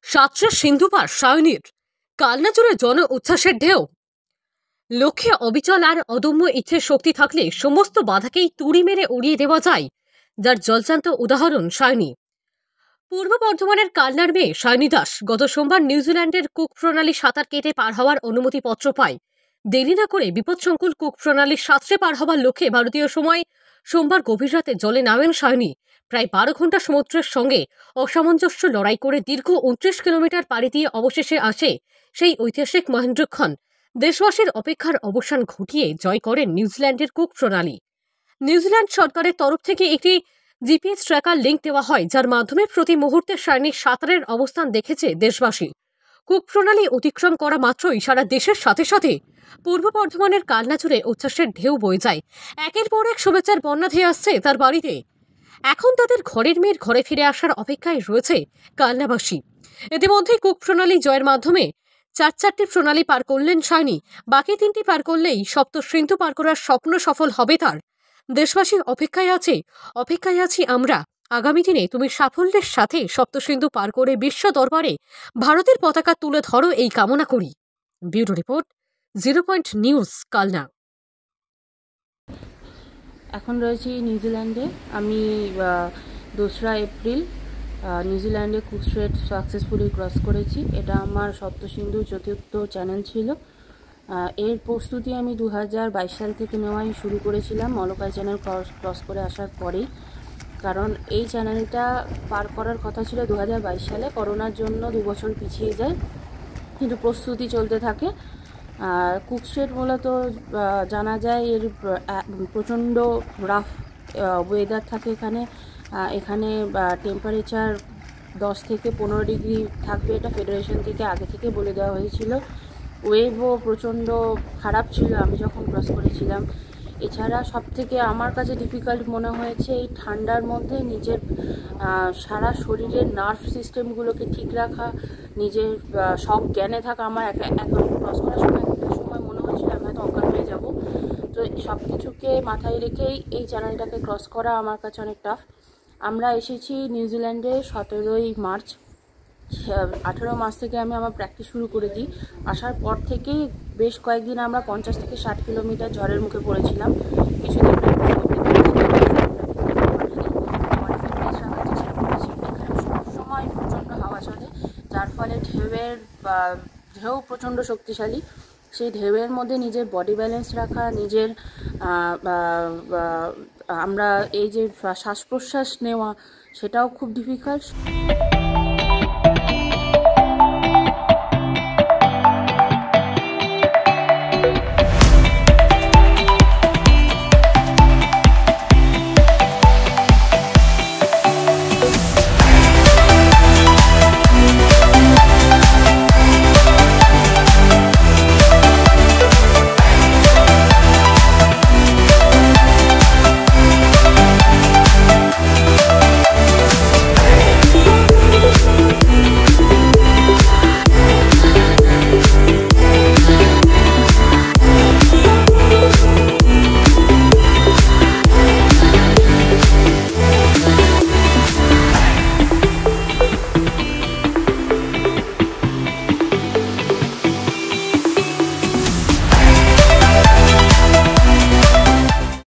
সাতটা সিন্ধুপার সায়নীর কালনা জুড়ে জন উচ্ছ্বাসের ঢেউ। লক্ষ্যে অবিচল আর অদম্য ইচ্ছের শক্তি থাকলে সমস্ত বাধাকেই তুড়ি মেরে উড়িয়ে দেওয়া যায়, যার জলজান্ত উদাহরণ সায়নী। পূর্ব বর্ধমানের কালনার মেয়ে সায়নী দাস গত সোমবার নিউজিল্যান্ডের কুক প্রণালী সাঁতার কেটে পার হওয়ার অনুমতিপত্র পায়। দেরি না করে বিপদসংকুল কুক প্রণালীর সাঁতরে পার হওয়ার লক্ষ্যে ভারতীয় সময় সোমবার গভীর রাতে জলে নামেন সায়নী। প্রায় 12 ঘন্টা সমুদ্রের সঙ্গে অসামঞ্জস্য লড়াই করে দীর্ঘ 29 কিলোমিটার পাড়ি দিয়ে অবশেষে আসে সেই ঐতিহাসিক মহেন্দ্রক্ষণ। দেশবাসীর অপেক্ষার অবসান ঘটিয়ে জয় করেন নিউজিল্যান্ডের কুক প্রণালী। নিউজিল্যান্ড সরকারের তরফ থেকে একটি জিপিএস ট্র্যাকার লিঙ্ক দেওয়া হয়, যার মাধ্যমে প্রতি মুহূর্তে সায়নীর সাঁতারের অবস্থান দেখেছে দেশবাসী। কুক প্রণালী অতিক্রম করা মাত্রই সারা দেশের সাথে সাথে পূর্ব বর্ধমানের কালনা জুড়ে উচ্ছ্বাসের ঢেউ বয়ে যায়। একের পর এক শুভেচ্ছার বন্যা ধেয়ে আসছে তার বাড়িতে। এখন তাদের ঘরের মেয়ের ঘরে ফিরে আসার অপেক্ষায় রয়েছে কালনাবাসী। ইতিমধ্যেই কুক প্রণালী জয়ের মাধ্যমে চারটি প্রণালী পার করলেন সায়নী। বাকি 3টি পার করলেই সপ্ত সিন্ধু পার করার স্বপ্ন সফল হবে তার। দেশবাসী অপেক্ষায় আছি আমরা। আগামী দিনে তুমি সাফল্যের সাথে সপ্তসিন্ধু পার করে বিশ্ব দরবারে ভারতের পতাকা তুলে ধরো, এই কামনা করি। Bureau report, 0 point news, Kalna. এখন রয়েছি নিউজিল্যান্ডে। আমি 2রা এপ্রিল নিউজিল্যান্ডে কুক স্ট্রেট সাকসেসফুলি ক্রস করেছি। এটা আমার সপ্তসিন্ধু চতুর্থ চ্যানেল ছিল। এর প্রস্তুতি আমি 2022 সাল থেকে নেওয়াই শুরু করেছিলাম, মলকাই চ্যানেল ক্রস করে আসার পরেই। কারণ এই চ্যানেলটা পার করার কথা ছিল 2022 সালে, করোনার জন্য 2 বছর পিছিয়ে যায়, কিন্তু প্রস্তুতি চলতে থাকে। কুক স্ট্রেট মূলত জানা যায় এর প্রচণ্ড রাফ ওয়েদার থাকে এখানে টেম্পারেচার 10 থেকে 15 ডিগ্রি থাকবে, এটা ফেডারেশন থেকে আগে থেকে বলে দেওয়া হয়েছিল। ওয়েভও প্রচণ্ড খারাপ ছিল আমি যখন ক্রস করেছিলাম। এছাড়া সবথেকে আমার কাছে ডিফিকাল্ট মনে হয়েছে এই ঠান্ডার মধ্যে নিজের সারা শরীরের নার্ভ সিস্টেমগুলোকে ঠিক রাখা, নিজের সব জ্ঞানে থাকা। আমার এখন ক্রস করার সময় মনে হয়েছিল আমি হয়তো অজ্ঞান হয়ে যাব। তো সব কিছুকে মাথায় রেখেই এই চ্যানেলটাকে ক্রস করা আমার কাছে অনেক টাফ। আমরা এসেছি নিউজিল্যান্ডে 17ই মার্চ। 18 মাস থেকে আমি আমার প্র্যাকটিস শুরু করে দিই। আসার পর থেকেই বেশ কয়েকদিন আমরা 50 থেকে 60 কিলোমিটার ঝড়ের মুখে পড়েছিলাম। কিছুদিন সবসময় প্রচণ্ড হাওয়া চলে, যার ফলে ঢেউ প্রচণ্ড শক্তিশালী। সেই ঢেউয়ের মধ্যে নিজের বডি ব্যালেন্স রাখা, নিজের আমরা এই যে শ্বাস প্রশ্বাস নেওয়া, সেটাও খুব ডিফিকাল্ট।